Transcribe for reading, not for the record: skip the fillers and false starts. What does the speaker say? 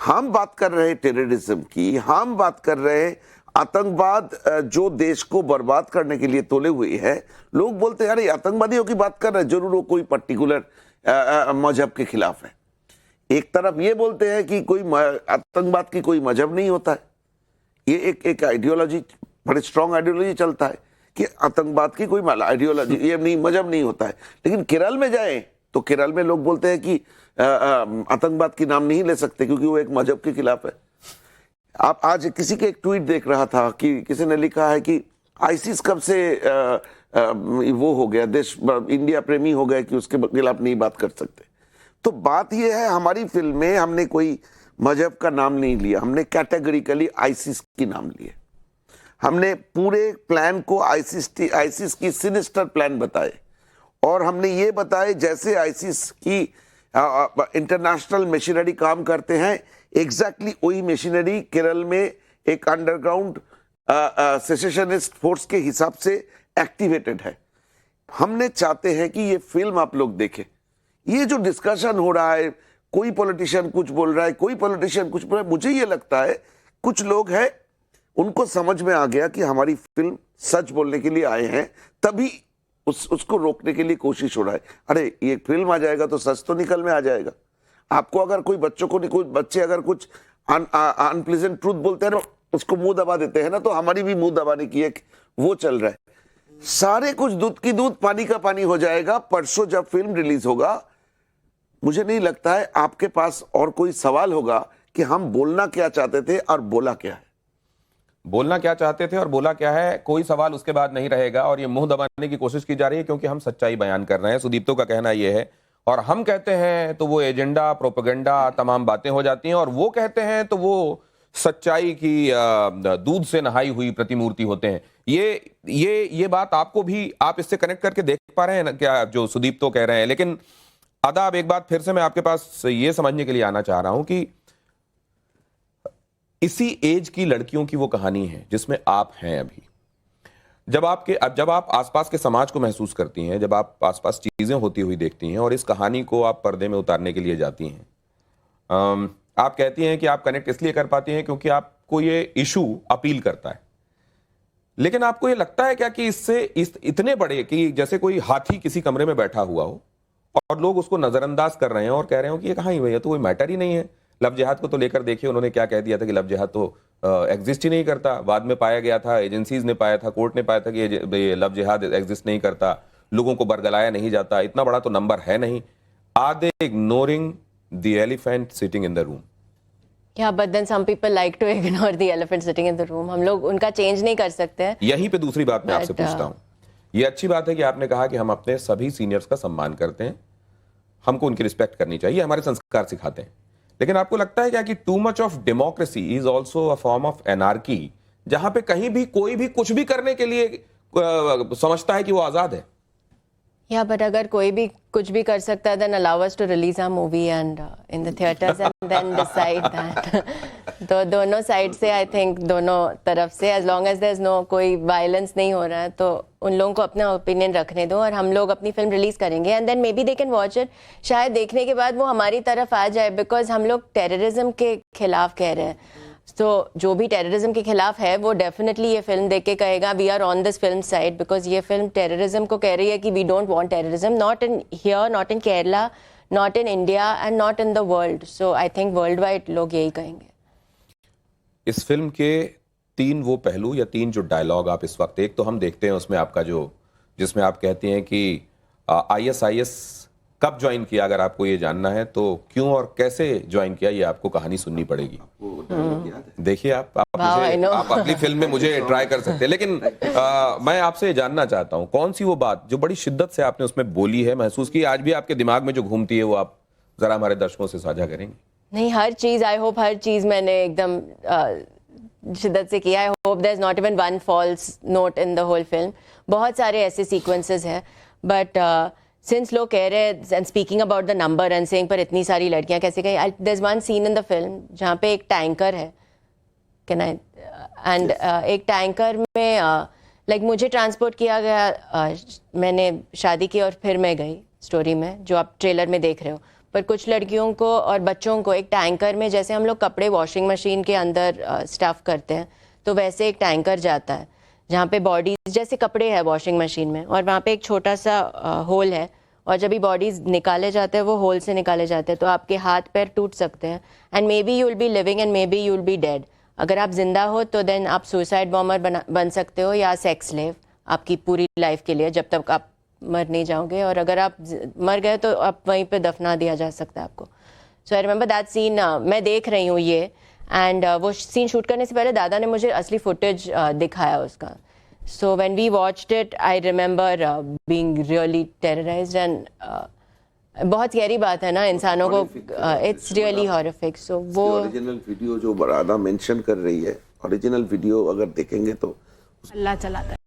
हम बात कर रहे हैं टेररिज्म की, हम बात कर रहे हैं आतंकवाद जो देश को बर्बाद करने के लिए तोले हुए है। लोग बोलते हैं अरे आतंकवादियों की बात कर रहे हैं, जरूर वो कोई पर्टिकुलर मजहब के खिलाफ है। एक तरफ ये बोलते हैं कि कोई आतंकवाद की कोई मजहब नहीं होता है। ये एक आइडियोलॉजी, बड़े स्ट्रॉन्ग आइडियोलॉजी चलता है कि आतंकवाद की कोई आइडियोलॉजी ये नहीं, मजहब नहीं होता है। लेकिन केरल में जाए तो केरल में लोग बोलते हैं कि आतंकवाद की नाम नहीं ले सकते क्योंकि वो एक मजहब के खिलाफ है। आप आज किसी के एक ट्वीट देख रहा था कि किसी ने लिखा है कि आईसिस कब से वो हो गया, देश इंडिया प्रेमी हो गया कि उसके खिलाफ नहीं बात कर सकते। तो बात यह है, हमारी फिल्म में हमने कोई मजहब का नाम नहीं लिया, हमने कैटेगरिकली आईसिस की नाम लिए। हमने पूरे प्लान को आईसिस की सिनिस्टर प्लान बताए और हमने ये बताए जैसे आईसिस की इंटरनेशनल मशीनरी काम करते हैं, एग्जैक्टली वही मशीनरी केरल में एक अंडरग्राउंड सेसेशनिस्ट फोर्स के हिसाब से एक्टिवेटेड है। हमने चाहते हैं कि ये फिल्म आप लोग देखें। ये जो डिस्कशन हो रहा है, कोई पॉलिटिशियन कुछ बोल रहा है, कोई पॉलिटिशियन कुछ बोल रहा है, मुझे ये लगता है कुछ लोग हैं उनको समझ में आ गया कि हमारी फिल्म सच बोलने के लिए आए हैं, तभी उसको रोकने के लिए कोशिश हो रहा है। अरे ये फिल्म आ जाएगा तो सच तो निकल में आ जाएगा। आपको अगर कोई बच्चे अगर कुछ अनप्लीजेंट ट्रूथ बोलते हैं ना, उसको मुंह दबा देते हैं ना, तो हमारी भी मुंह दबाने की एक वो चल रहा है। सारे कुछ दूध की दूध पानी का पानी हो जाएगा। परसों जब फिल्म रिलीज होगा, मुझे नहीं लगता है आपके पास और कोई सवाल होगा कि हम बोलना क्या चाहते थे और बोला क्या है। बोलना क्या चाहते थे और बोला क्या है, कोई सवाल उसके बाद नहीं रहेगा। और ये मुंह दबाने की कोशिश की जा रही है क्योंकि हम सच्चाई बयान कर रहे हैं। सुदीप्तो का कहना यह है, और हम कहते हैं तो वो एजेंडा, प्रोपेगेंडा, तमाम बातें हो जाती हैं, और वो कहते हैं तो वो सच्चाई की दूध से नहाई हुई प्रतिमूर्ति होते हैं। ये बात आपको भी, आप इससे कनेक्ट करके देख पा रहे हैं ना क्या जो सुदीप्तो कह रहे हैं। लेकिन आदाब, एक बात फिर से मैं आपके पास ये समझने के लिए आना चाह रहा हूं कि इसी एज की लड़कियों की वो कहानी है जिसमें आप हैं अभी। जब आप आसपास के समाज को महसूस करती हैं, जब आप आसपास चीजें होती हुई देखती हैं और इस कहानी को आप पर्दे में उतारने के लिए जाती हैं, आप कहती हैं कि आप कनेक्ट इसलिए कर पाती हैं क्योंकि आपको ये इशू अपील करता है। लेकिन आपको ये लगता है क्या कि इससे इतने बड़े कि जैसे कोई हाथी किसी कमरे में बैठा हुआ हो और लोग उसको नजरअंदाज कर रहे हैं और कह रहे हो कि ये कहां ही भैया, तो कोई मैटर ही नहीं है। लव जिहाद को तो लेकर देखिए उन्होंने क्या कह दिया था कि लव जिहाद तो एग्जिस्ट ही नहीं करता। बाद में पाया गया था, एजेंसीज ने पाया था, कोर्ट ने पाया था कि ये लव जिहाद एग्जिस्ट नहीं करता, लोगों को बरगलाया नहीं जाता, इतना बड़ा तो नंबर है नहीं। Are they ignoring the elephant sitting in the room? Yeah, but then some people like to ignore the elephant sitting in the room. हम लोग उनका चेंज नहीं कर सकते हैं। यहीं पे दूसरी बात मैं आपसे पूछता हूं। ये अच्छी बात है कि आपने कहा कि हम अपने सभी सीनियर्स का सम्मान करते हैं, हमको उनकी रिस्पेक्ट करनी चाहिए, हमारे संस्कार सिखाते हैं। लेकिन आपको लगता है क्या कि too much of democracy is also a form of anarchy, जहां पे कहीं भी कोई भी कुछ भी करने के लिए समझता है कि वो आजाद है? या बट अगर कोई भी कुछ भी कर सकता है, then allow us to release our movie and in the theaters and then decide that. तो दोनों साइड से, आई थिंक दोनों तरफ से, as long as there's no कोई वायलेंस नहीं हो रहा है, तो उन लोगों को अपना ओपिनियन रखने दो और हम लोग अपनी फिल्म रिलीज करेंगे and then maybe they can watch it. शायद देखने के बाद वो हमारी तरफ आ जाए, बिकॉज हम लोग टेररिज्म के खिलाफ कह रहे हैं। तो जो भी टेररिज्म के खिलाफ है वो डेफिनेटली ये फिल्म देख के कहेगा we are on this film side, because ये फिल्म टेररिज्म को कह रही है कि we don't want terrorism, not in here, not in Kerala, not in India and not in the world. So I think worldwide लोग यही कहेंगे। इस फिल्म के तीन वो पहलू या तीन जो डायलॉग आप इस वक्त, एक तो हम देखते हैं उसमें आपका जो, जिसमें आप कहती हैं कि ISIS कब ज्वाइन किया, अगर आपको ये जानना है तो क्यों और कैसे ज्वाइन किया, ये आपको कहानी सुननी पड़ेगी। देखिए आप अगली फिल्म में मुझे ट्राई कर सकते हैं। लेकिन मैं आपसे जानना चाहता हूं कौन सी वो बात जो बड़ी शिद्दत से आपने उसमें बोली है, महसूस की, आज भी आपके दिमाग में जो घूमती है, वो आप जरा हमारे दर्शकों से साझा करेंगे? नहीं, हर चीज, आई होप हर चीज मैंने एकदम शिद्दत से किया। I hope there is not even one false note in the whole film. बहुत सारे ऐसे सीक्वेंसेस हैं, बट सिंस लोग कह रहे हैं and speaking about the number and saying पर इतनी सारी लड़कियां कैसे गई, there is one scene in the film जहाँ पे एक टैंकर है, कैन आई एंड एक टैंकर में लाइक मुझे ट्रांसपोर्ट किया गया, मैंने शादी की और फिर मैं गई स्टोरी में, जो आप ट्रेलर में देख रहे हो। पर कुछ लड़कियों को और बच्चों को एक टैंकर में, जैसे हम लोग कपड़े वॉशिंग मशीन के अंदर स्टफ करते हैं, तो वैसे एक टैंकर जाता है जहाँ पे बॉडीज जैसे कपड़े हैं वॉशिंग मशीन में, और वहाँ पे एक छोटा सा होल है, और जब भी बॉडीज निकाले जाते हैं वो होल से निकाले जाते हैं, तो आपके हाथ पैर टूट सकते हैं, and may be you will be living and may be you will be dead. अगर आप जिंदा हो तो देन आप सुसाइड बॉम्बर बन सकते हो, या सेक्स स्लेव आपकी पूरी लाइफ के लिए, जब तक आप मर नहीं जाओगे, और अगर आप मर गए तो आप वहीं पे दफना दिया जा सकता है आपको। सो आई रिमेंबर दैट सीन, मैं देख रही हूँ ये, एंड वो सीन शूट करने से पहले दादा ने मुझे असली फुटेज दिखाया उसका। So when we watched it I remember being really terrified, and बहुत स्कैरी बात है ना इंसानों को, इट्स रियली हॉरिफिक। सो वो ओरिजिनल वीडियो जो बरादा मेंशन कर रही है, ओरिजिनल वीडियो अगर देखेंगे तो अल्लाह चलाता है।